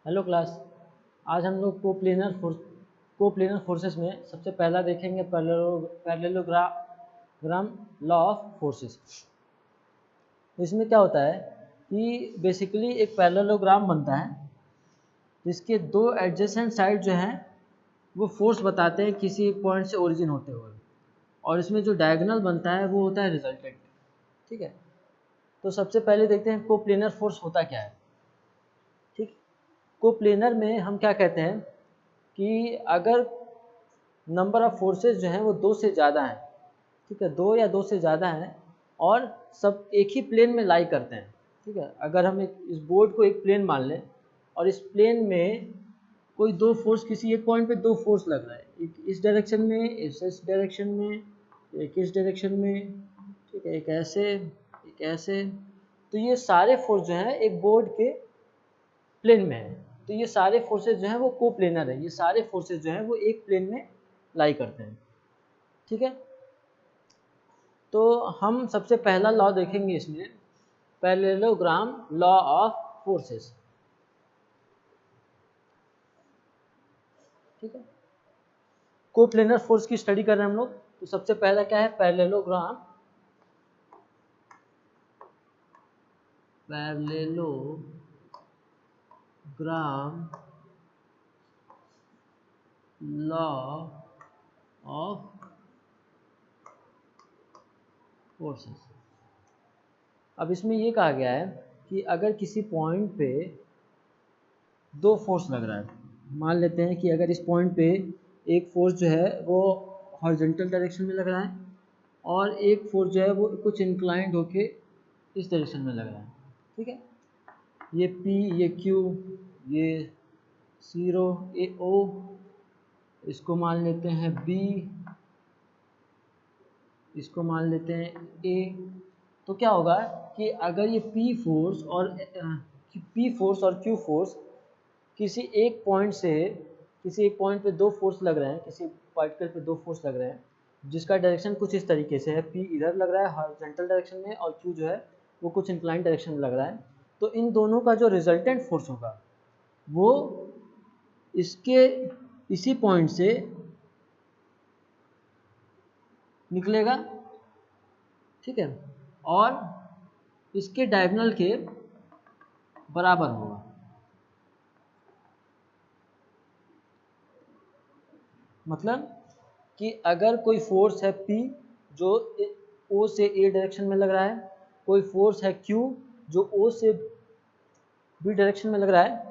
Hello class. आज हम लोग कोप्लेनर फोर्सेस में सबसे पहला देखेंगे पैरेललोग्राम लॉ ऑफ फोर्सेस। इसमें क्या होता है कि बेसिकली एक पैरेललोग्राम बनता है जिसके दो एडजेसेंट साइड जो हैं वो फोर्स बताते हैं किसी एक पॉइंट से ओरिजिन होते हुए, और इसमें जो डायगोनल बनता है वो होता है रिजल्टेंट। ठीक है, तो सबसे पहले देखते हैं कोप्लेनर फोर्स होता क्या है। ठीक, कोप्लेनर में हम क्या कहते हैं कि अगर नंबर ऑफ फोर्सेस जो हैं वो दो से ज़्यादा हैं, ठीक है, दो या दो से ज़्यादा हैं और सब एक ही प्लेन में लाई करते हैं। ठीक है, अगर हम इस बोर्ड को एक प्लेन मान लें और इस प्लेन में कोई दो फोर्स, किसी एक पॉइंट पे दो फोर्स लग रहा है, एक इस डायरेक्शन में, इस डायरेक्शन में, एक इस डायरेक्शन में, ठीक है, एक ऐसे, तो ये सारे फोर्स जो हैं एक बोर्ड के प्लेन में है, तो ये सारे फोर्सेस जो हैं वो कोप्लेनर है। ये सारे फोर्सेस जो हैं वो एक प्लेन में लाई करते हैं। ठीक है, तो हम सबसे पहला लॉ देखेंगे इसमें, पैरेललोग्राम लॉ ऑफ फोर्सेस। ठीक है, कोप्लेनर फोर्स की स्टडी कर रहे हैं हम लोग, तो सबसे पहला क्या है, पैरेललोग्राम लॉ ऑफ फोर्सेस। अब इसमें ये कहा गया है कि अगर किसी पॉइंट पे दो फोर्स लग रहा है, मान लेते हैं कि अगर इस पॉइंट पे एक फोर्स जो है वो हॉरिजॉन्टल डायरेक्शन में लग रहा है और एक फोर्स जो है वो कुछ इंक्लाइंड होके इस डायरेक्शन में लग रहा है। ठीक है, ये P, ये Q, ये जीरो, ये O, इसको मान लेते हैं B, इसको मान लेते हैं A। तो क्या होगा कि अगर ये P फोर्स और Q फोर्स किसी एक पॉइंट पे दो फोर्स लग रहे हैं, किसी पार्टिकल पे दो फोर्स लग रहे हैं जिसका डायरेक्शन कुछ इस तरीके से है, P इधर लग रहा है हॉरिजॉन्टल डायरेक्शन में और Q जो है वो कुछ इंक्लाइंड डायरेक्शन में लग रहा है, तो इन दोनों का जो रिजल्टेंट फोर्स होगा वो इसके इसी पॉइंट से निकलेगा। ठीक है, और इसके डायगोनल के बराबर होगा। मतलब कि अगर कोई फोर्स है P जो O से A डायरेक्शन में लग रहा है, कोई फोर्स है Q जो O से B डायरेक्शन में लग रहा है,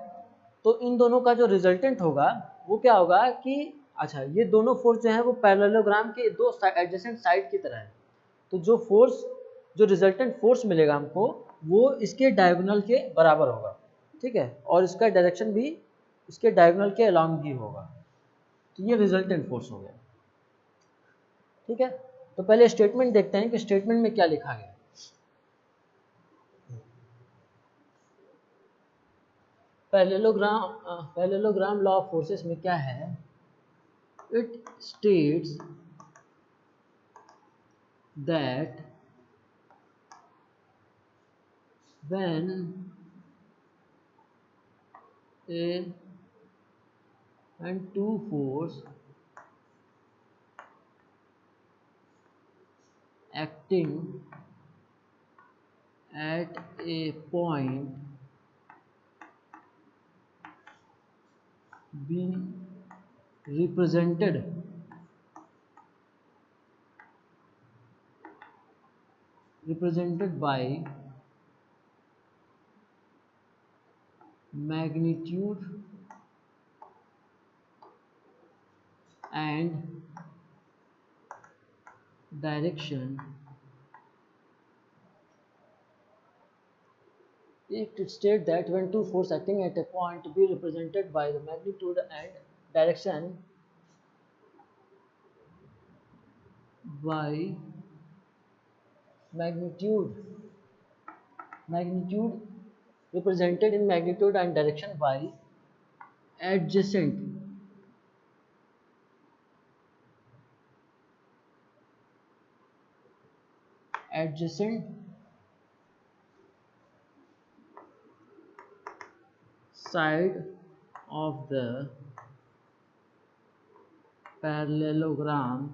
तो इन दोनों का जो रिजल्टेंट होगा वो क्या होगा कि अच्छा, ये दोनों फोर्स जो हैं वो पैरेललोग्राम के दो एडजेसेंट साइड की तरह है, तो जो रिजल्टेंट फोर्स मिलेगा हमको वो इसके डायगोनल के बराबर होगा। ठीक है, और इसका डायरेक्शन भी इसके डायगोनल के अलॉन्ग ही होगा, तो ये रिजल्टेंट फोर्स हो गया। ठीक है, तो पहले स्टेटमेंट देखते हैं कि स्टेटमेंट में क्या लिखा गया। पैरेललोग्राम लॉ ऑफ फोर्सेस में क्या है, it states that when a and two force acting at a point be represented by magnitude and direction. It states that when two forces acting at a point be represented by the magnitude and direction by magnitude represented in magnitude and direction by adjacent side of the parallelogram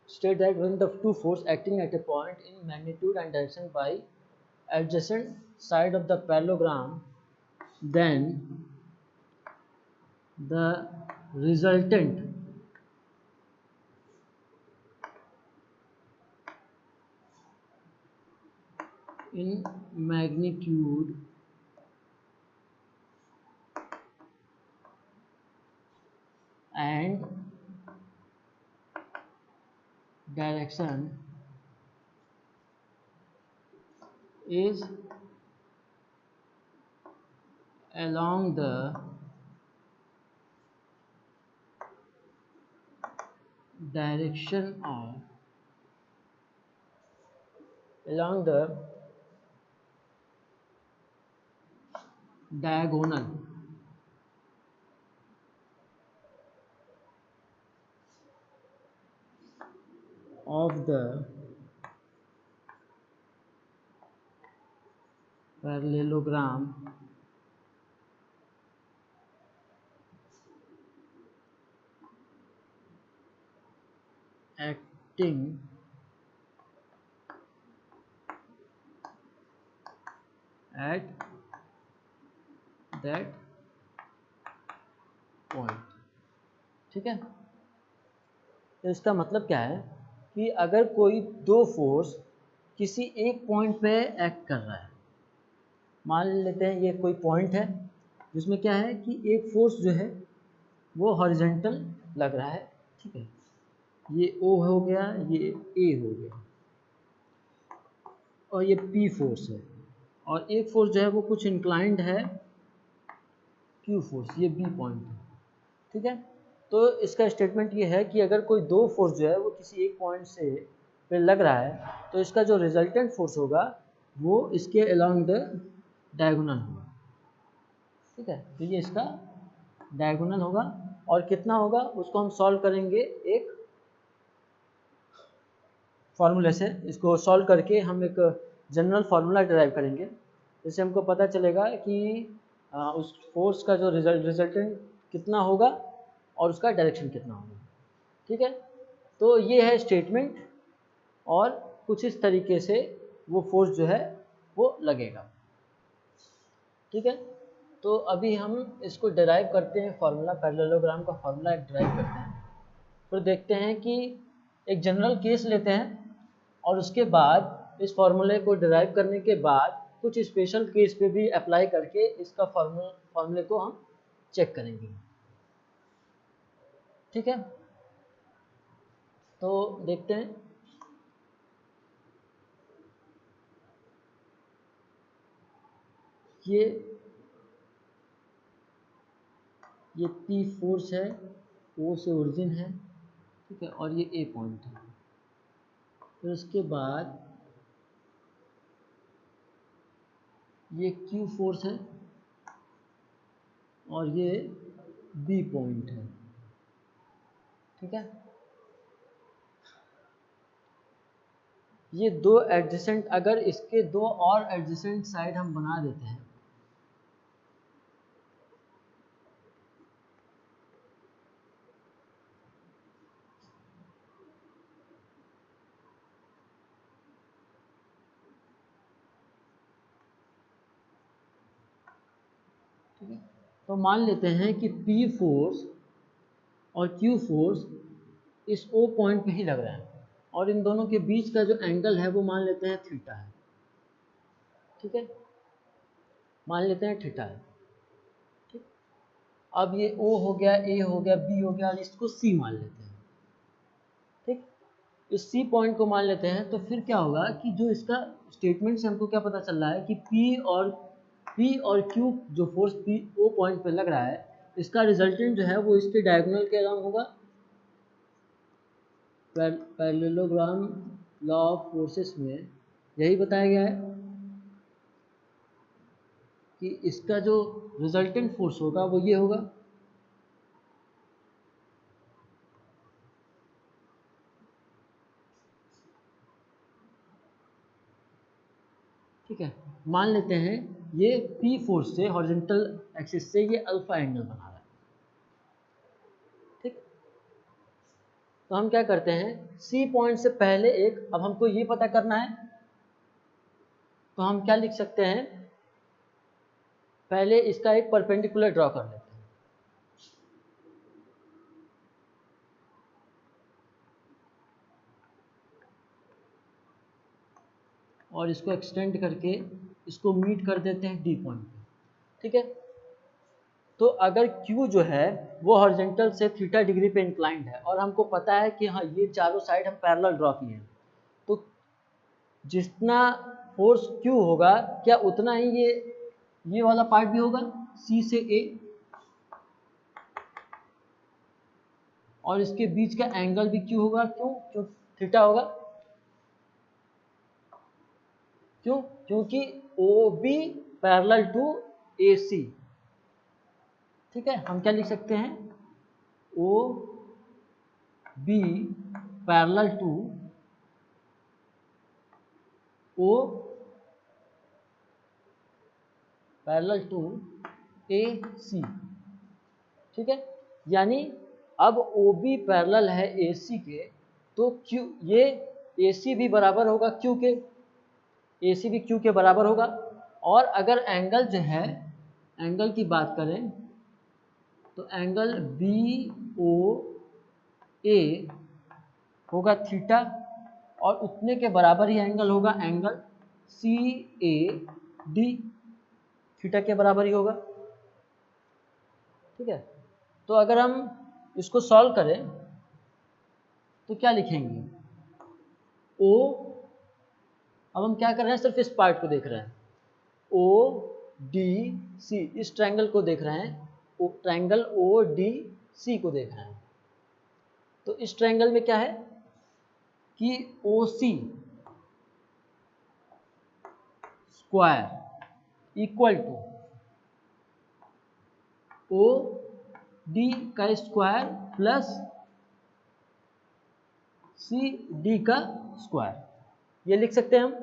state that when the two forces acting at a point in magnitude and direction by adjacent side of the parallelogram, then the resultant in magnitude and direction is along the direction of along the diagonal of the parallelogram acting at that point। ठीक है, तो इसका मतलब क्या है कि अगर कोई दो फोर्स किसी एक पॉइंट पे एक्ट कर रहा है, मान लेते हैं ये कोई पॉइंट है जिसमें क्या है कि एक फोर्स जो है वो हॉरिजॉन्टल लग रहा है, ठीक है, ये O हो गया, ये A हो गया और ये P फोर्स है, और एक फोर्स जो है वो कुछ इंक्लाइंड है Q फोर्स, ये B पॉइंट है। ठीक है, तो इसका स्टेटमेंट ये है कि अगर कोई दो फोर्स जो है वो किसी एक पॉइंट से पे लग रहा है तो इसका जो रिजल्टेंट फोर्स होगा वो इसके अलोंग द डायगोनल होगा। ठीक है, तो ये इसका डायगोनल होगा और कितना होगा उसको हम सॉल्व करेंगे एक फार्मूले से। इसको सॉल्व करके हम एक जनरल फार्मूला डिराइव करेंगे, जिससे हमको पता चलेगा कि उस फोर्स का जो रिजल्टेंट कितना होगा और उसका डायरेक्शन कितना होगा। ठीक है, तो ये है स्टेटमेंट और कुछ इस तरीके से वो फोर्स जो है वो लगेगा। ठीक है, तो अभी हम इसको डिराइव करते हैं, फार्मूला पैरेललोग्राम का फार्मूला डिराइव करते हैं, फिर देखते हैं कि एक जनरल केस लेते हैं और उसके बाद इस फार्मूले को डिराइव करने के बाद कुछ स्पेशल केस पे भी अप्लाई करके इसका फार्मूले को हम चेक करेंगे। ठीक है, तो देखते हैं। ये P फोर्स है, O से ओरिजिन है, ठीक है, और ये A पॉइंट है। फिर उसके बाद ये Q फोर्स है और ये B पॉइंट है। ठीक है, ये दो एडजेसेंट, अगर इसके दो और एडजेसेंट साइड हम बना देते हैं तो मान लेते हैं कि P फोर्स और Q फोर्स इस O पॉइंट पे ही लग रहा है और इन दोनों के बीच का जो एंगल है वो मान लेते हैं थीटा है। ठीक है, मान लेते हैं थीटा है। ठीक, अब ये O हो गया, A हो गया, B हो गया और इसको C मान लेते हैं। ठीक, इस C पॉइंट को मान लेते हैं, तो फिर क्या होगा कि जो इसका स्टेटमेंट से हमको क्या पता चल रहा है कि P और Q जो फोर्स P O पॉइंट पे लग रहा है, इसका रिजल्टेंट जो है वो इसके डायगोनल के अलोंग होगा। पैरेललोग्राम लॉ ऑफ फोर्सेस में यही बताया गया है कि इसका जो रिजल्टेंट फोर्स होगा वो ये होगा। ठीक है, मान लेते हैं ये P फोर्स से हॉरिजॉन्टल एक्सिस से ये अल्फा एंगल बना रहा है। ठीक, तो हम क्या करते हैं, C पॉइंट से पहले एक, अब हमको ये पता करना है तो हम क्या लिख सकते हैं, पहले इसका एक परपेंडिकुलर ड्रॉ कर लेते हैं। और इसको एक्सटेंड करके इसको मीट कर देते हैं D पॉइंट पे। ठीक है, तो अगर Q जो है वो हॉरिजॉन्टल से थीटा डिग्री पे इंक्लाइंड है और हमको पता है कि हाँ ये चारों साइड हम पैरेलल ड्रॉ किए हैं, तो जितना फोर्स Q होगा क्या उतना ही ये वाला पार्ट भी होगा C से A, और इसके बीच का एंगल भी Q होगा। क्यों थीटा होगा, क्यों, क्योंकि OB पैरेलल टू AC। ठीक है, हम क्या लिख सकते हैं, OB पैरेलल टू AC। ठीक है, यानी अब OB पैरेलल है AC के, तो Q ये AC भी बराबर होगा Q के, AC भी Q के बराबर होगा। और अगर एंगल जो है, एंगल की बात करें तो एंगल BOA होगा थीटा, और उतने के बराबर ही एंगल होगा एंगल CAD, थीटा के बराबर ही होगा। ठीक है, तो अगर हम इसको सॉल्व करें तो क्या लिखेंगे, O, अब हम क्या कर रहे हैं, सिर्फ इस पार्ट को देख रहे हैं, ODC, इस ट्रायंगल को देख रहे हैं, ट्रायंगल ODC को देख रहे हैं। तो इस ट्रायंगल में क्या है कि OC square equal to OD का स्क्वायर प्लस CD का स्क्वायर, ये लिख सकते हैं हम,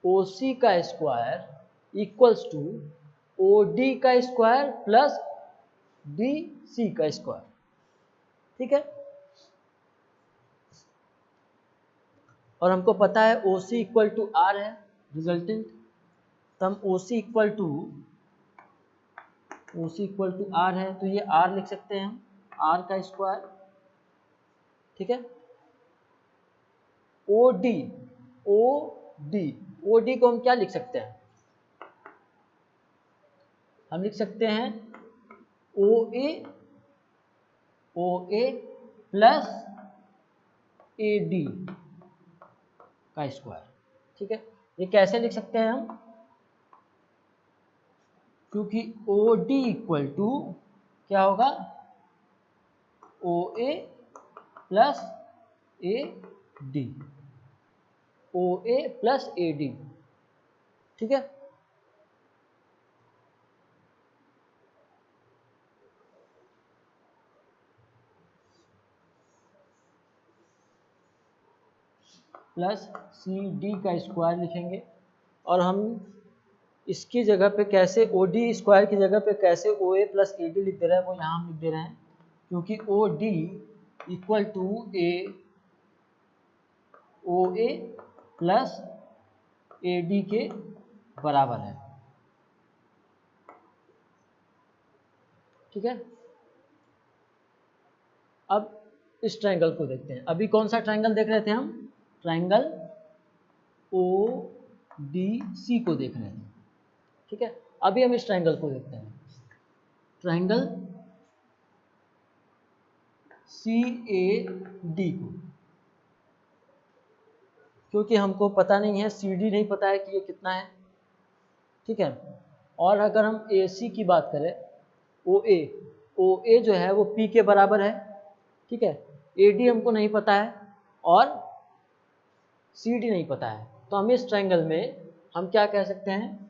OC का स्क्वायर इक्वल्स टू OD का स्क्वायर प्लस DC का स्क्वायर। ठीक है, और हमको पता है OC इक्वल टू R है रिजल्टेंट, तो हम OC इक्वल टू R है, तो ये R लिख सकते हैं हम, R का स्क्वायर। ठीक है, OD को हम क्या लिख सकते हैं, हम लिख सकते हैं OA प्लस AD का स्क्वायर। ठीक है, ये कैसे लिख सकते हैं हम, क्योंकि OD इक्वल टू क्या होगा, OA प्लस AD, OA प्लस AD। ठीक है, प्लस CD का स्क्वायर लिखेंगे, और हम इसकी जगह पे कैसे OD स्क्वायर की जगह पे कैसे OA प्लस AD लिख दे रहे हैं, वो यहाँ हम लिख दे रहे हैं, क्योंकि OD इक्वल टू OA प्लस AD के बराबर है। ठीक है, अब इस ट्रायंगल को देखते हैं। अभी कौन सा ट्रायंगल देख रहे थे हम, ट्रायंगल ODC को देख रहे थे। ठीक है, अभी हम इस ट्रायंगल को देखते हैं, ट्रायंगल CAD को, क्योंकि हमको पता नहीं है, CD नहीं पता है कि ये कितना है। ठीक है, और अगर हम AC की बात करें, OA जो है वो P के बराबर है। ठीक है, AD हमको नहीं पता है और CD नहीं पता है, तो हम इस ट्रायंगल में हम क्या कह सकते हैं,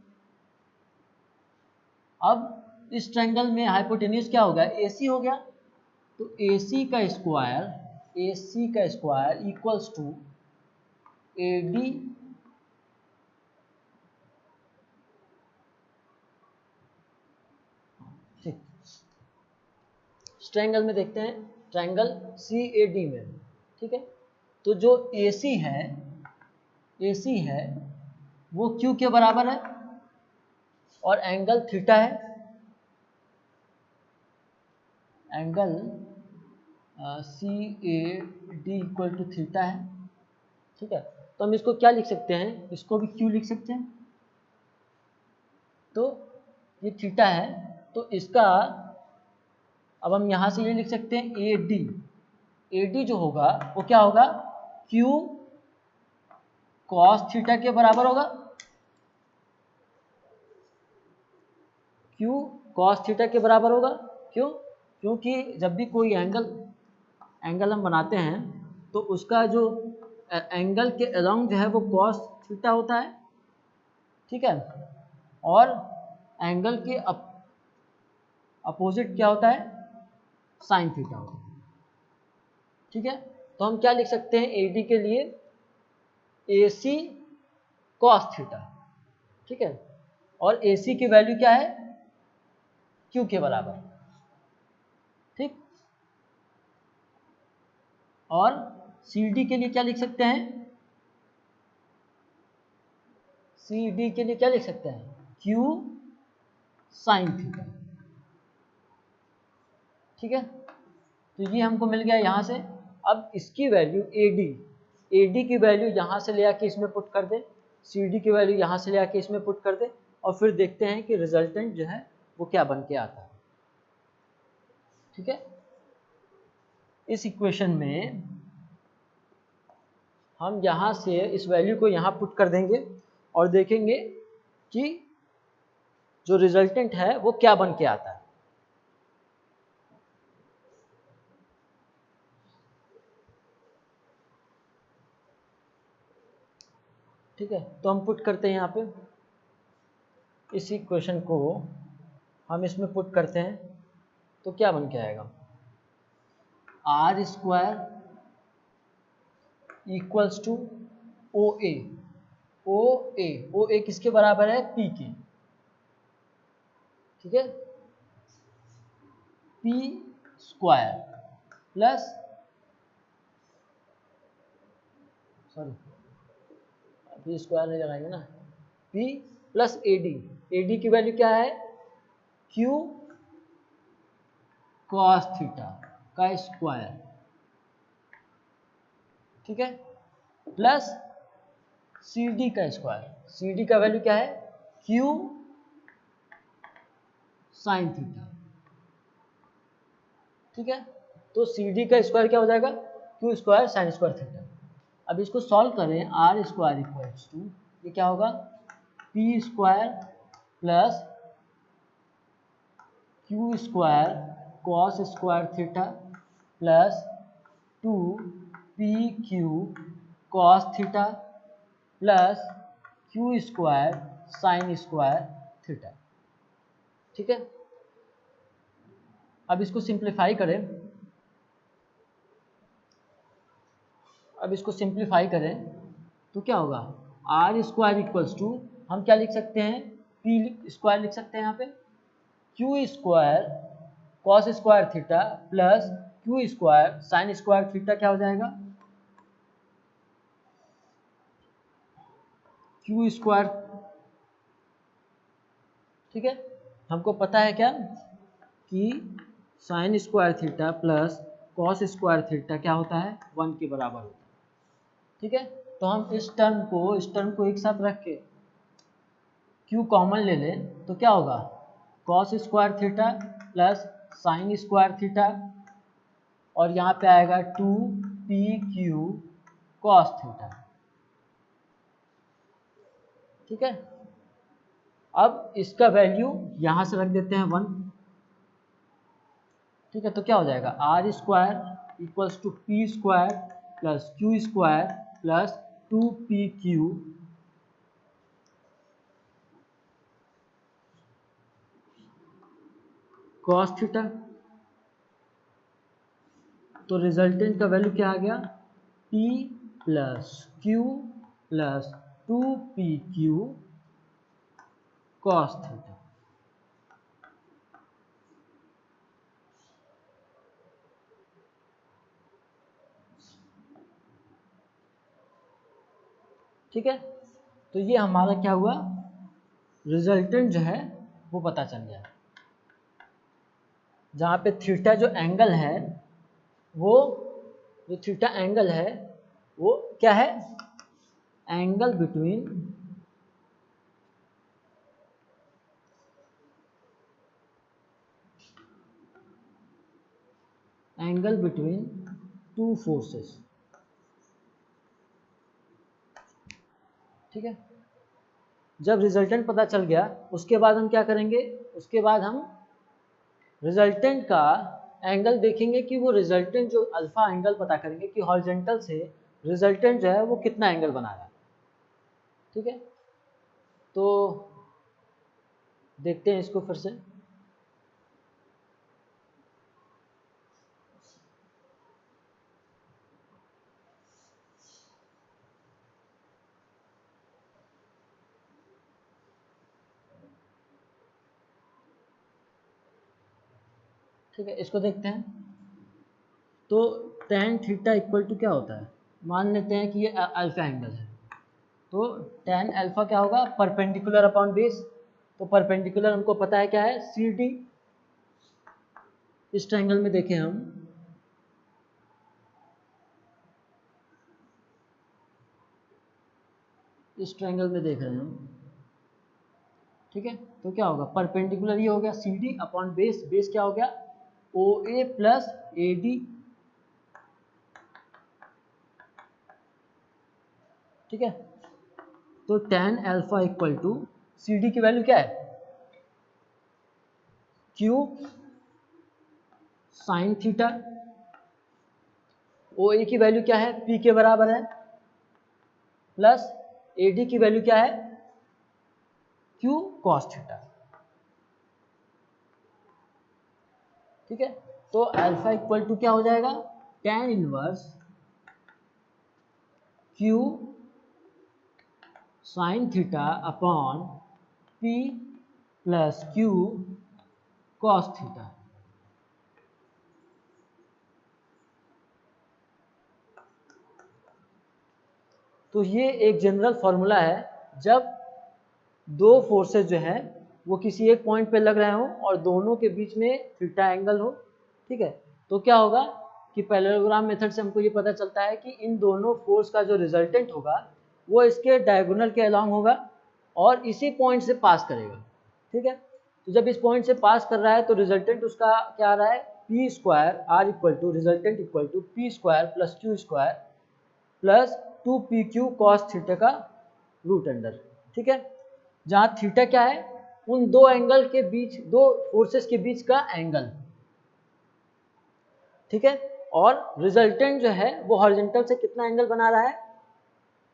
अब इस ट्रायंगल में हाइपोटेन्यूज क्या हो गया, AC हो गया, तो AC का square equals to AD triangle में देखते हैं, ट्रायंगल CAD में, ठीक है। तो जो AC है वो Q के बराबर है और एंगल थीटा है, angle CAD equal to theta है, ठीक है। तो हम इसको क्या लिख सकते हैं, इसको भी Q लिख सकते हैं। तो ये थीटा है, तो इसका अब हम यहाँ से ये लिख सकते हैं AD जो होगा वो क्या होगा, Q cos थीटा के बराबर होगा, Q cos थीटा के बराबर होगा। क्यों? क्योंकि जब भी कोई एंगल हम बनाते हैं तो उसका जो एंगल के अलोंग जो है वो cos थीटा होता है, ठीक है, और एंगल के अपोजिट क्या होता है, साइन थीटा होता है, ठीक है। तो हम क्या लिख सकते हैं AD के लिए, AC cos थीटा, ठीक है, और AC की वैल्यू क्या है, Q के बराबर, ठीक। और CD के लिए क्या लिख सकते हैं, CD के लिए क्या लिख सकते हैं, Q साइन थीटा, ठीक है। तो ये हमको मिल गया यहाँ से। अब इसकी वैल्यू AD की वैल्यू यहाँ से ले आके इसमें पुट कर दे, CD की वैल्यू यहाँ से ले आके इसमें पुट कर दे, और फिर देखते हैं कि रिजल्टेंट जो है वो क्या बन के आता है, ठीक है। इस इक्वेशन में हम यहाँ से इस वैल्यू को यहाँ पुट कर देंगे और देखेंगे कि जो रिजल्टेंट है वो क्या बन के आता है, ठीक है। तो हम पुट करते हैं यहाँ पे, इस इक्वेशन को हम इसमें पुट करते हैं तो क्या बन के आएगा, R square equals two O A किसके बराबर है, P के, ठीक है, P square plus P square नहीं लगाएंगे ना, P प्लस AD की वैल्यू क्या है, Q cos थीटा का स्क्वायर, ठीक है, प्लस CD का स्क्वायर, CD का वैल्यू क्या है, Q साइन थीटा, ठीक है। तो CD का स्क्वायर क्या हो जाएगा, Q square sine square theta. अब इसको सॉल्व करें, आर स्क्वायर इक्वल्स टू, ये क्या होगा, P square plus Q square cos square theta plus 2PQ cos theta plus Q square sine square theta, ठीक है। अब इसको सिंप्लीफाई करें, तो क्या होगा, आर स्क्वायर इक्वल्स टू, हम क्या लिख सकते हैं, P स्क्वायर लिख सकते हैं यहाँ पे, Q square cos square theta plus Q square sine square theta क्या हो जाएगा, Q स्क्वायर, ठीक है। हमको पता है क्या कि sine square theta plus cos square theta क्या होता है, 1 के बराबर होता है, ठीक है। तो हम इस टर्म को एक साथ रख के Q कॉमन ले लें तो क्या होगा, cos square theta plus sine square theta, और यहाँ पे आएगा 2PQ कॉस थीटा, ठीक है। अब इसका वैल्यू यहाँ से रख देते हैं 1, ठीक है। तो क्या हो जाएगा, R square equals to P square plus Q square plus 2PQ cos theta. तो रिजल्टेंट का वैल्यू क्या आ गया, P plus Q plus 2PQ cos theta, ठीक है, तो ये हमारा क्या हुआ, रिजल्टेंट जो है वो पता चल गया। जहाँ पे थीटा जो एंगल है वो, जो थीटा एंगल है वो क्या है, एंगल बिटवीन टू फोर्सेस। ठीक है, जब रिजल्टेंट पता चल गया उसके बाद हम क्या करेंगे, उसके बाद हम रिजल्टेंट का एंगल देखेंगे कि वो रिजल्टेंट जो अल्फा एंगल पता करेंगे कि हॉरिजॉन्टल से रिजल्टेंट जो है वो कितना एंगल बना रहा है। ठीक है, तो देखते हैं इसको फिर से। ठीक है, इसको देखते हैं। तो tan थीटा इक्वल टू क्या होता है, मान लेते हैं कि ये अल्फा एंगल है, तो tan अल्फा क्या होगा, परपेंडिकुलर अपॉन बेस। तो परपेंडिकुलर हमको पता है क्या है, सी डी। इस ट्रायंगल में देखें हम, इस ट्रायंगल में देख रहे हैं हम। ठीक है, तो क्या होगा, परपेंडिकुलर ये हो गया C D upon base, base क्या हो गया, ओ ए प्लस ए डी। ठीक है, तो tan alpha equal to C D की वैल्यू क्या है, Q sine theta, O A की वैल्यू क्या है, पी के बराबर है, प्लस ए डी की वैल्यू क्या है, क्यू कॉस थीटा। ठीक है, तो अल्फा इक्वल टू क्या हो जाएगा, tan inverse Q sine theta upon P plus Q cos theta. तो ये एक जनरल फॉर्मूला है, जब दो फोर्सेस जो हैं वो किसी एक पॉइंट पे लग रहे हो और दोनों के बीच में थीटा एंगल हो। ठीक है, तो क्या होगा कि पैरेललोग्राम मेथड से हमको ये पता चलता है कि इन दोनों फोर्स का जो रिजल्टेंट होगा वो इसके डायगोनल के अलॉन्ग होगा और इसी पॉइंट से पास करेगा। ठीक है, तो जब इस पॉइंट से पास कर रहा है तो रिजल्टेंट उसका क्या आ रहा है, P square R equal to resultant equal to P square plus Q square plus 2pq cos theta का रूट अंडर। ठीक है, जहाँ थीटा क्या है, उन दो एंगल के बीच, दो फोर्सेस के बीच का एंगल। ठीक है, और रिजल्टेंट जो है वो हॉरिजॉन्टल से कितना एंगल बना रहा है,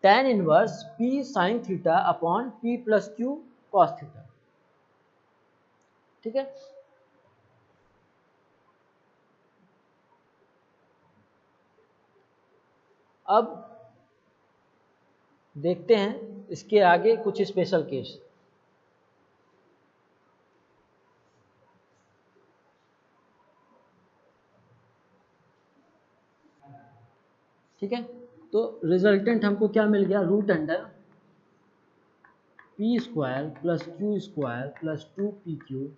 tan inverse p sin theta upon p plus Q cos theta. ठीक है, अब देखते हैं इसके आगे कुछ स्पेशल केस। ठीक है, तो रिजल्टेंट हमको क्या मिल गया, root under P square plus Q square plus 2pq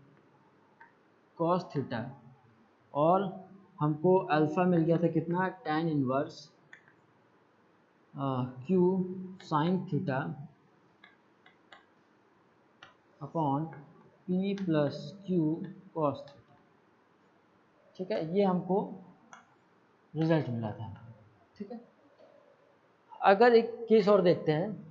cos theta, और हमको अल्फ़ा मिल गया था कितना, tan inverse Q sine theta upon P plus Q cos theta. ठीक है, ये हमको रिजल्ट मिला था। ठीक है, अगर एक केस और देखते हैं।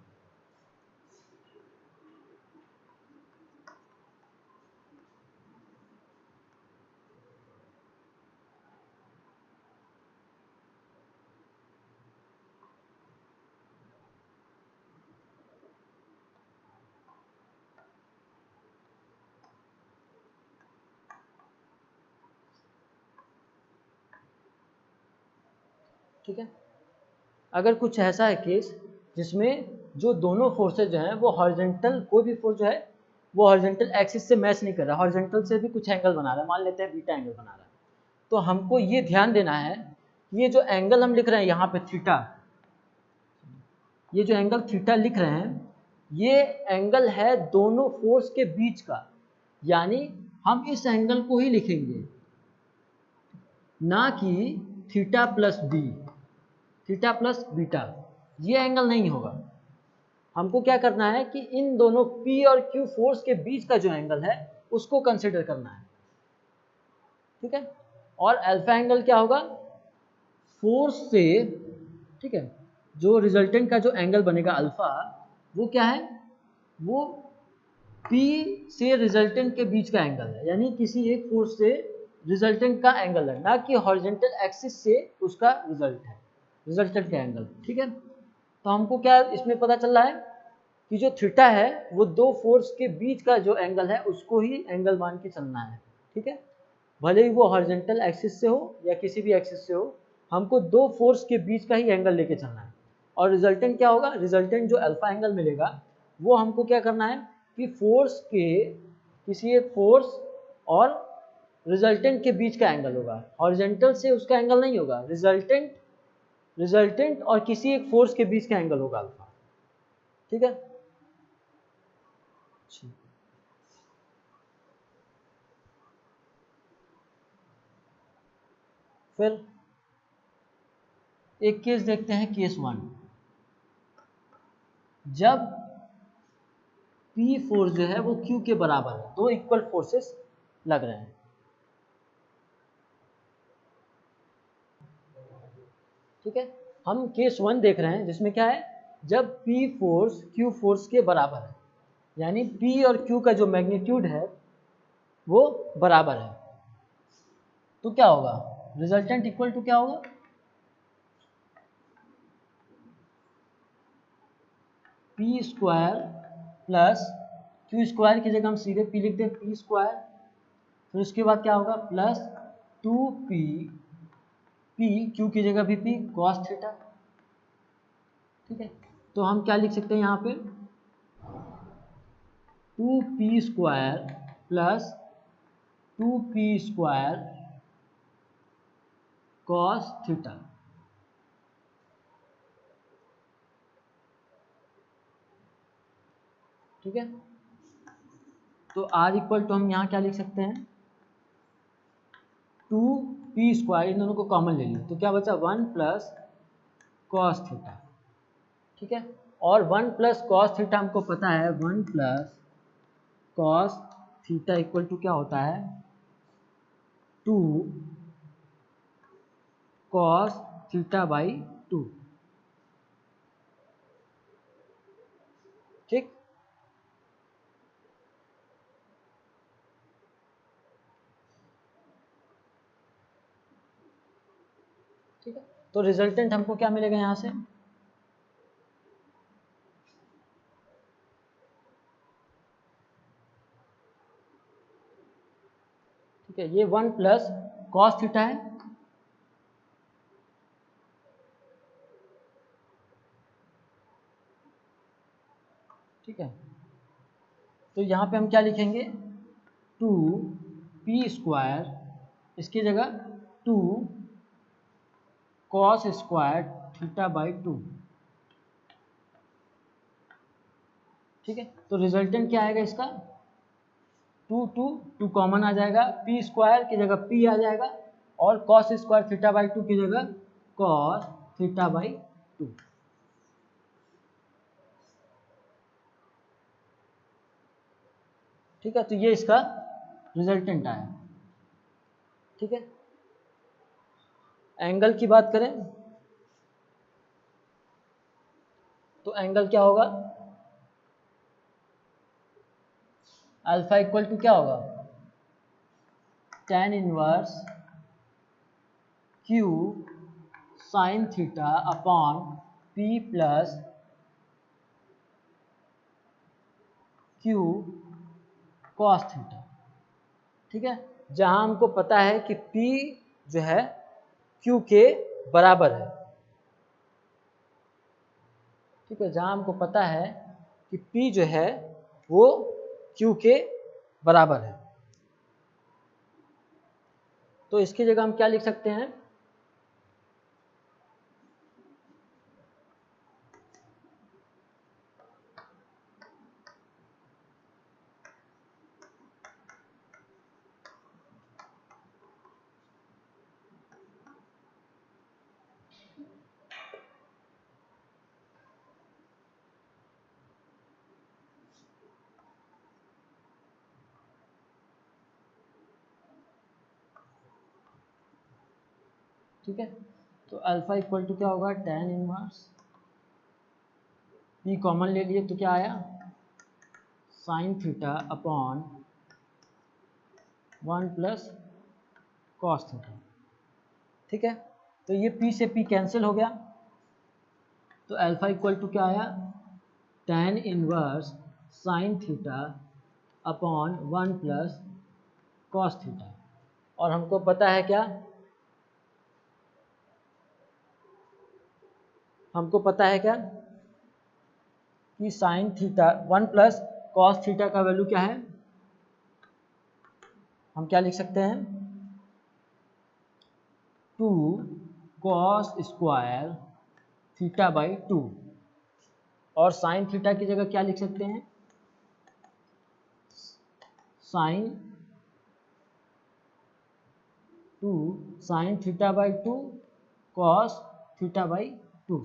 ठीक है, अगर कुछ ऐसा है केस जिसमें जो दोनों फोर्सेज जो हैं वो हॉरिजॉन्टल, कोई भी फोर्स जो है वो हॉरिजॉन्टल एक्सिस से मैच नहीं कर रहा, हॉरिजॉन्टल से भी कुछ एंगल बना रहा है, मान लेते हैं बीटा एंगल बना रहा है, तो हमको ये ध्यान देना है, ये जो एंगल हम लिख रहे हैं यहाँ पे थीटा, ये जो एंगल थीटा लिख रहे हैं ये एंगल है दोनों फोर्स के बीच का, यानी हम इस एंगल को ही लिखेंगे, ना कि theta plus B, theta plus beta, ये एंगल नहीं होगा। हमको क्या करना है कि इन दोनों P और Q फोर्स के बीच का जो एंगल है उसको कंसिडर करना है, ठीक है। और अल्फा एंगल क्या होगा, फोर्स से, ठीक है, जो रिजल्टेंट का जो एंगल बनेगा अल्फा, वो क्या है, वो P से रिजल्टेंट के बीच का एंगल है, यानी किसी एक फोर्स से रिजल्टेंट का एंगल है, ना कि हॉरिजॉन्टल एक्सिस से उसका रिजल्ट है, रिजल्टेंट का एंगल, ठीक है। तो हमको क्या इसमें पता चल रहा है कि जो थीटा है वो दो फोर्स के बीच का जो एंगल है उसको ही एंगल मान के चलना है, ठीक है। भले ही वो हॉरिजॉन्टल एक्सिस से हो या किसी भी एक्सिस से हो, हमको दो फोर्स के बीच का ही एंगल लेके चलना है। और रिजल्टेंट क्या होगा, रिजल्टेंट जो अल्फा एंगल मिलेगा वो हमको क्या करना है कि फोर्स के, किसी एक फोर्स और रिजल्टेंट के बीच का एंगल होगा, हॉरिजॉन्टल से उसका एंगल नहीं होगा, रिजल्टेंट और किसी एक फोर्स के बीच का एंगल होगा अल्फा, ठीक है। फिर एक केस देखते हैं, केस 1। जब P फोर्स जो है वो Q के बराबर है, दो इक्वल फोर्सेस लग रहे हैं, ठीक है। हम केस 1 देख रहे हैं जिसमें क्या है, जब P फोर्स Q फोर्स के बराबर है, यानी P और Q का जो मैग्नीट्यूड है वो बराबर है, तो क्या होगा, रिजल्टेंट इक्वल टू क्या होगा, P square plus Q square की जगह हम सीधे P लिख दें, P स्क्वायर, फिर उसके बाद क्या होगा प्लस 2P, P Q की जगह भी P cos थीटा, ठीक है। तो हम क्या लिख सकते हैं यहाँ पे, 2P square plus 2P square cos theta, ठीक है। तो R इक्वल टू हम यहाँ क्या लिख सकते हैं, 2P स्क्वायर, इन दोनों को कॉमन ले लिया तो क्या बचा 1 प्लस कॉस थीटा, ठीक है। और 1 प्लस कॉस थीटा हमको पता है, 1 plus cos theta equal to क्या होता है, 2 कॉस थीटा बाई 2, ठीक। ठीक है, तो रिजल्टेंट हमको क्या मिलेगा यहाँ से, ठीक है, ये 1 प्लस कॉस थीटा है, ठीक है। तो यहाँ पे हम क्या लिखेंगे, 2P स्क्वायर, इसकी जगह 2 कॉस स्क्वायर थीटा बाई 2, ठीक है। तो रिजल्टेंट क्या आएगा इसका, 2 कॉमन आ जाएगा, P स्क्वायर की जगह P आ जाएगा, और कॉस स्क्वायर थीटा बाई 2 की जगह कॉस थीटा बाई 2, ठीक है। तो ये इसका रिजल्टेंट आया, ठीक है। एंगल की बात करें तो एंगल क्या होगा, अल्फा इक्वल टू क्या होगा, tan inverse Q sign theta upon P plus Q cos theta, ठीक है। जहां हमको पता है कि P जो है Q के बराबर है, ठीक है, जहां हमको पता है कि P जो है वो Q के बराबर है, तो इसकी जगह हम क्या लिख सकते हैं, ठीक है। तो अल्फा इक्वल टू क्या होगा, tan इनवर्स, पी कॉमन ले लिए तो क्या आया, sign theta upon 1 plus cos theta. ठीक है, तो ये पी से पी कैंसिल हो गया, तो अल्फा इक्वल टू क्या आया, tan inverse sine theta upon 1 plus cos theta. और हमको पता है क्या, हमको पता है क्या कि sine theta 1 plus cos theta का वैल्यू क्या है, हम क्या लिख सकते हैं, 2 कॉस स्क्वायर थीटा बाई 2। और साइन थीटा की जगह क्या लिख सकते हैं, sine 2 sine theta by 2 cos theta by 2।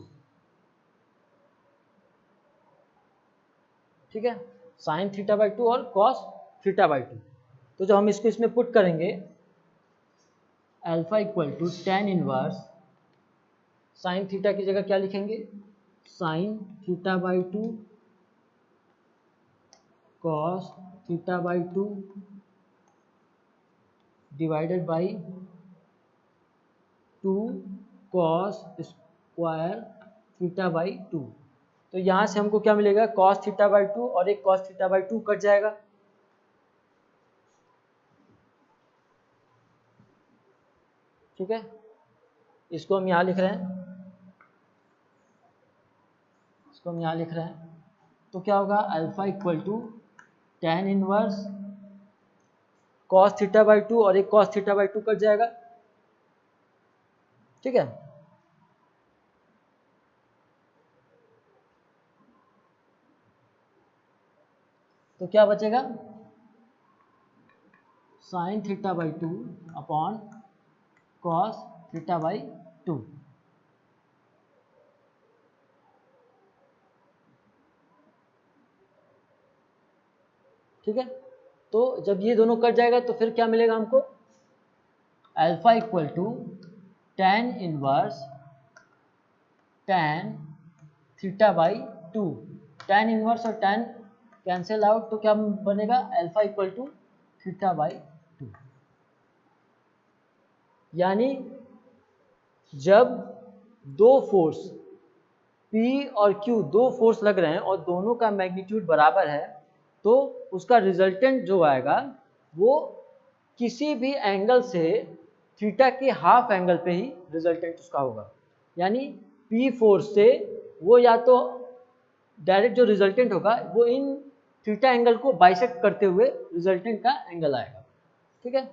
ठीक है, साइन थीटा बाई 2 और कॉस थीटा बाई 2। तो जब हम इसको इसमें पुट करेंगे, alpha equal to tan inverse sine theta की जगह क्या लिखेंगे, sine theta by 2 cos theta by 2 divided by 2 cos square theta by 2। तो यहाँ से हमको क्या मिलेगा, कॉस थीटा बाई 2 और एक कॉस थीटा बाई 2 कट जाएगा। ठीक है, इसको हम यहाँ लिख रहे हैं, इसको हम यहाँ लिख रहे हैं। तो क्या होगा, alpha equal to tan inverse cos theta by 2 और एक कॉस थीटा बाई 2 कट जाएगा। ठीक है, तो क्या बचेगा, sign theta by 2 upon cos theta by 2। ठीक है, तो जब ये दोनों कट जाएगा तो फिर क्या मिलेगा हमको, alpha equal to tan inverse tan theta by 2। tan inverse और tan कैंसिल आउट, तो क्या बनेगा, alpha equal to theta by 2। यानी जब दो फोर्स P और Q, दो फोर्स लग रहे हैं और दोनों का मैग्नीट्यूड बराबर है, तो उसका रिजल्टेंट जो आएगा वो किसी भी एंगल से थीटा के हाफ एंगल पे ही रिजल्टेंट उसका होगा। यानी P फोर्स से वो या तो डायरेक्ट जो रिजल्टेंट होगा वो इन थीटा एंगल को बाइसेक्ट करते हुए रिजल्टेंट का एंगल आएगा। ठीक है,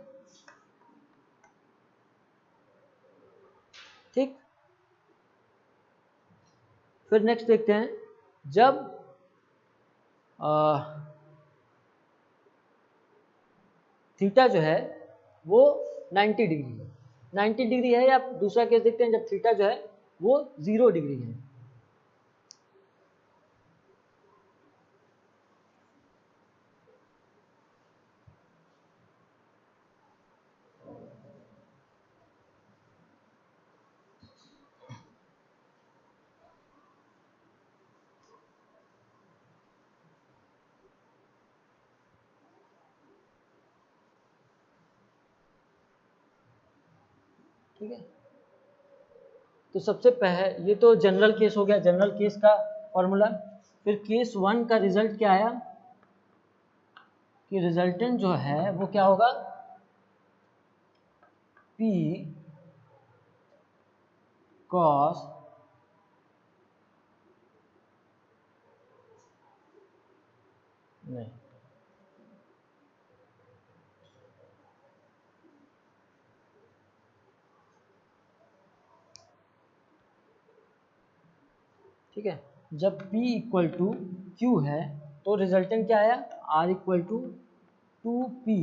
ठीक। फिर नेक्स्ट देखते हैं, जब थीटा जो है वो 90 डिग्री है, 90 डिग्री है, या दूसरा केस देखते हैं जब थीटा जो है वो 0 डिग्री है। ठीक है, तो सबसे पहले ये तो जनरल केस हो गया, जनरल केस का फॉर्मूला। फिर केस 1 का रिजल्ट क्या आया कि रिजल्टेंट जो है वो क्या होगा, P cos नहीं, ठीक है, जब P इक्वल टू Q है तो रिजल्टेंट क्या आया, R equal to 2P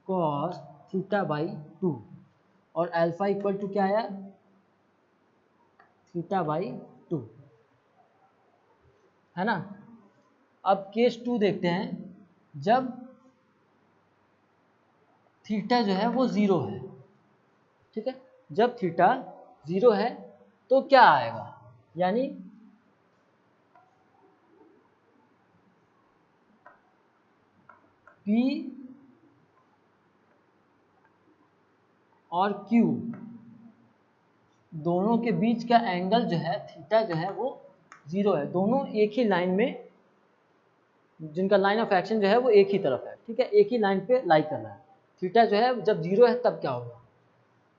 cos theta by 2। और अल्फा इक्वल टू क्या आया, थीटा बाई 2, है ना। अब केस 2 देखते हैं, जब थीटा जो है वो 0 है। ठीक है, जब थीटा 0 है तो क्या आएगा, यानी P और Q दोनों के बीच का एंगल जो है थीटा जो है वो 0 है। दोनों एक ही लाइन में, जिनका लाइन ऑफ एक्शन जो है वो एक ही तरफ है, ठीक है, एक ही लाइन पे लाई कर रहा है। थीटा जो है जब 0 है तब क्या होगा,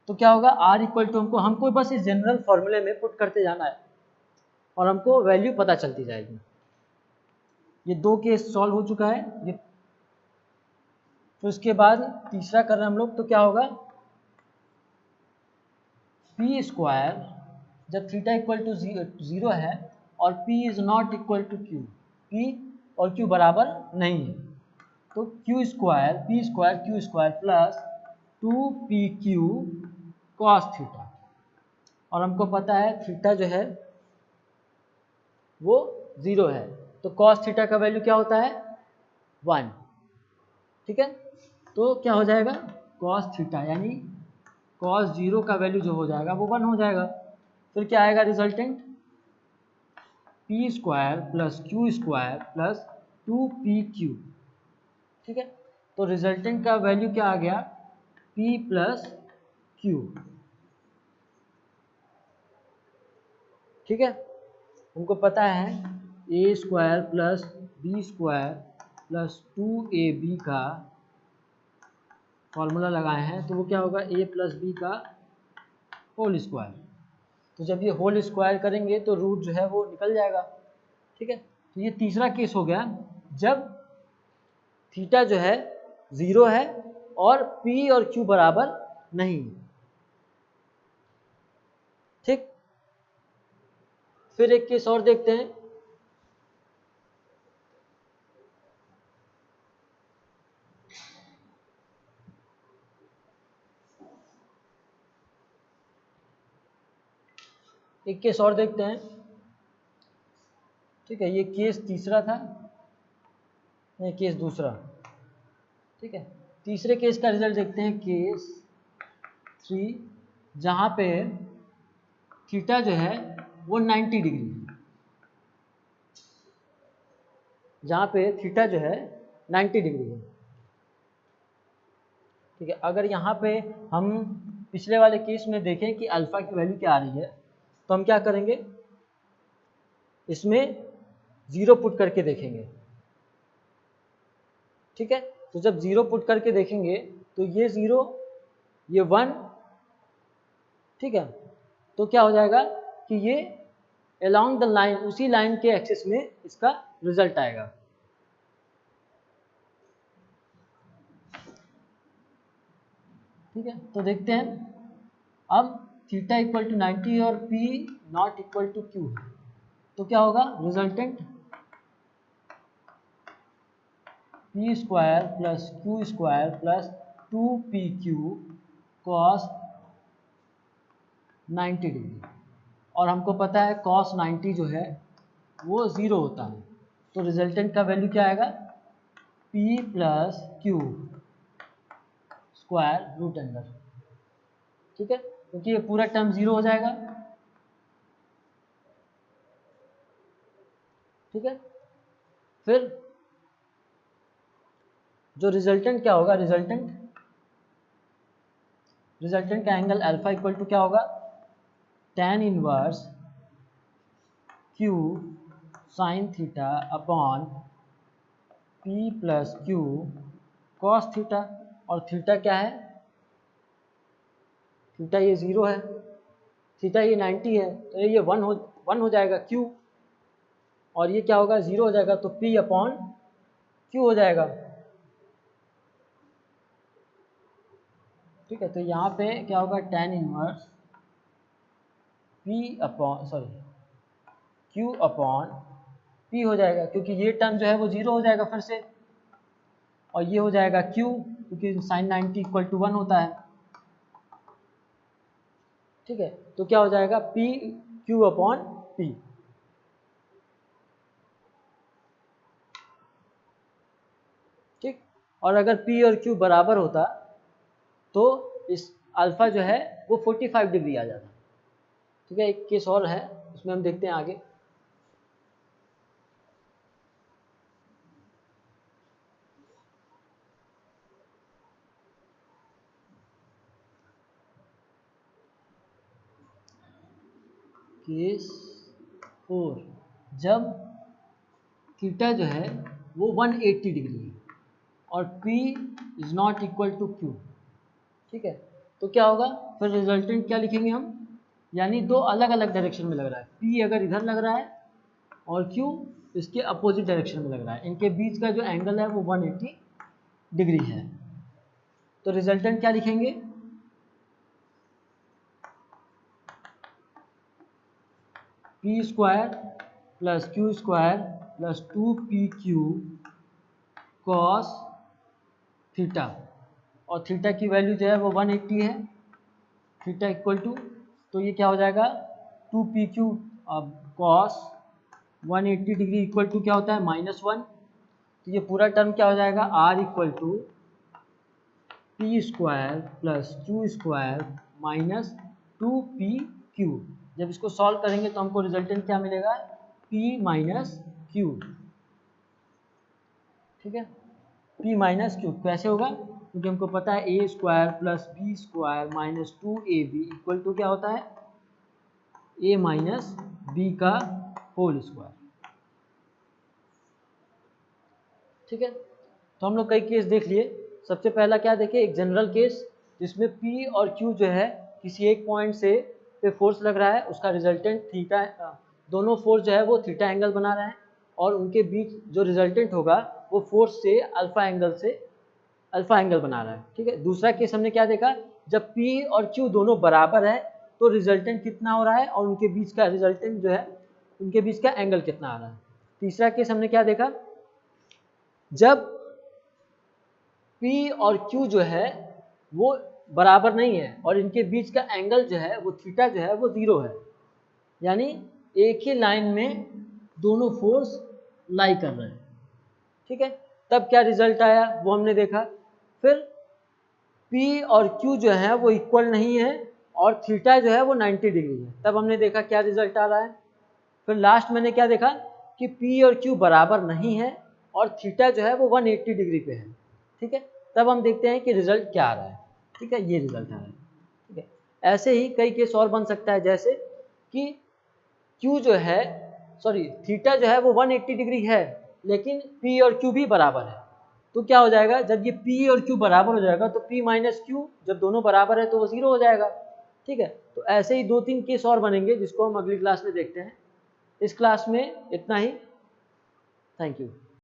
तो क्या होगा, R इक्वल टू हमको बस इस जनरल फॉर्मूले में पुट करते जाना है और हमको वैल्यू पता चलती जाएगी। ये 2 केस सॉल्व हो चुका है। ये तो उसके बाद तीसरा कर रहे हैं हम लोग, तो क्या होगा, पी स्क्वायर जब थीटा इक्वल टू 0 है और P is not equal to Q, P और Q बराबर नहीं है, तो Q square Q square plus 2PQ cos theta, और हमको पता है थीटा जो है वो 0 है, तो कॉस थीटा का वैल्यू क्या होता है, 1, ठीक है। तो क्या हो जाएगा, कॉस थीटा यानी कॉस 0 का वैल्यू जो हो जाएगा वो 1 हो जाएगा। फिर क्या आएगा resultant, P square plus Q square plus 2PQ, ठीक है। तो रिजल्टेंट का वैल्यू क्या आ गया, P प्लस Q, ठीक है। हमको पता है A square plus B square plus 2AB का फॉर्मूला लगाए हैं, तो वो क्या होगा, A प्लस बी का होल स्क्वायर। तो जब ये होल स्क्वायर करेंगे तो रूट जो है वो निकल जाएगा, ठीक है। तो ये तीसरा केस हो गया जब थीटा जो है 0 है और P और Q बराबर नहीं, ठीक। फिर एक केस और देखते हैं, एक केस और देखते हैं, ठीक है। ये केस तीसरा था, नहीं केस दूसरा, ठीक है। तीसरे केस का रिजल्ट देखते हैं, केस 3, जहाँ पे थीटा जो है वो 90 डिग्री है, जहाँ पे थीटा जो है 90 डिग्री है, ठीक है। अगर यहाँ पे हम पिछले वाले केस में देखें कि अल्फा की वैल्यू क्या आ रही है, तो हम क्या करेंगे, इसमें 0 पुट करके देखेंगे, ठीक है। तो जब 0 पुट करके देखेंगे तो ये 0, ये 1, ठीक है। तो क्या हो जाएगा कि ये अलोंग द लाइन, उसी लाइन के एक्सिस में इसका रिजल्ट आएगा, ठीक है। तो देखते हैं अब थीटा इक्वल टू 90 और P not equal to Q है, तो क्या होगा, resultant P square plus Q square plus 2PQ cos 90 degree, और हमको पता है कॉस 90 जो है वो 0 होता है, तो रिजल्टेंट का वैल्यू क्या आएगा, P plus Q square root under, ठीक है, क्योंकि ये पूरा टर्म 0 हो जाएगा, ठीक है। फिर जो रिजल्टेंट क्या होगा, रिजल्टेंट का एंगल अल्फा इक्वल टू क्या होगा, tan inverse Q sign theta upon P plus Q cos theta, और थीटा क्या है, थीटा ये 0 है, थीटा ये 90 है, तो ये 1 हो जाएगा Q, और ये क्या होगा, 0 हो जाएगा, तो P अपॉन Q हो जाएगा, ठीक है। तो यहाँ पे क्या होगा, tan inverse Q upon P हो जाएगा, क्योंकि ये टर्म जो है वो 0 हो जाएगा फिर से, और ये हो जाएगा Q, क्योंकि साइन 90 इक्वल टू 1 होता है, ठीक है। तो क्या हो जाएगा, P Q अपॉन P, ठीक। और अगर P और Q बराबर होता तो इस अल्फ़ा जो है वो 45 डिग्री आ जाता। ठीक है, एक केस और है, उसमें हम देखते हैं आगे। केस 4, जब थीटा जो है वो 180 डिग्री है और P is not equal to Q। ठीक है, तो क्या होगा फिर रिजल्टेंट क्या लिखेंगे हम, यानी दो अलग अलग डायरेक्शन में लग रहा है, P अगर इधर लग रहा है और Q इसके अपोजिट डायरेक्शन में लग रहा है, इनके बीच का जो एंगल है वो 180 डिग्री है। तो रिजल्टेंट क्या लिखेंगे, P square plus Q square plus 2PQ cos theta, और थीटा की वैल्यू जो है वो 180 है, थीटा इक्वल टू, तो ये क्या हो जाएगा 2PQ cos 180 degree equal to क्या होता है -1। तो ये पूरा टर्म क्या हो जाएगा R equal to P square plus Q square minus 2PQ। जब इसको सॉल्व करेंगे तो हमको रिजल्टेंट क्या मिलेगा, P माइनस Q। ठीक है, P माइनस Q कैसे होगा, क्योंकि हमको पता है A square plus B square minus 2AB equal to क्या होता है A माइनस B का होल स्क्वायर। ठीक है, तो हम लोग कई केस देख लिए। सबसे पहला क्या देखे, एक जनरल केस जिसमें P और Q जो है किसी एक पॉइंट से पे फोर्स लग रहा है, उसका रिजल्टेंट थीटा, दोनों फोर्स जो है वो थीटा एंगल बना रहे हैं और उनके बीच जो रिजल्टेंट होगा वो फोर्स से अल्फा एंगल बना रहा है। ठीक है, दूसरा केस हमने क्या देखा, जब P और Q दोनों बराबर है तो रिजल्टेंट कितना हो रहा है और उनके बीच का रिजल्टेंट जो है उनके बीच का एंगल कितना आ रहा है। तीसरा केस हमने क्या देखा, जब P और Q जो है वो बराबर नहीं है और इनके बीच का एंगल जो है वो थीटा जो है वो 0 है, यानी एक ही लाइन में दोनों फोर्स लाई कर रहे हैं। ठीक है, तब क्या रिजल्ट आया वो हमने देखा। फिर P और Q जो है वो इक्वल नहीं है और थीटा जो है वो 90 डिग्री है, तब हमने देखा क्या रिजल्ट आ रहा है। फिर लास्ट मैंने क्या देखा कि P और Q बराबर नहीं है और थीटा जो है वो 180 डिग्री पे है। ठीक है, तब हम देखते हैं कि रिजल्ट क्या आ रहा है। ठीक है, ये रिजल्ट आ रहा है। ठीक है, ऐसे ही कई केस और बन सकता है, जैसे कि Q जो है थीटा जो है वो 180 डिग्री है लेकिन P और Q भी बराबर है, तो क्या हो जाएगा, जब ये P और Q बराबर हो जाएगा तो P माइनस Q जब दोनों बराबर है तो वो 0 हो जाएगा। ठीक है, तो ऐसे ही 2-3 केस और बनेंगे जिसको हम अगली क्लास में देखते हैं। इस क्लास में इतना ही। Thank you.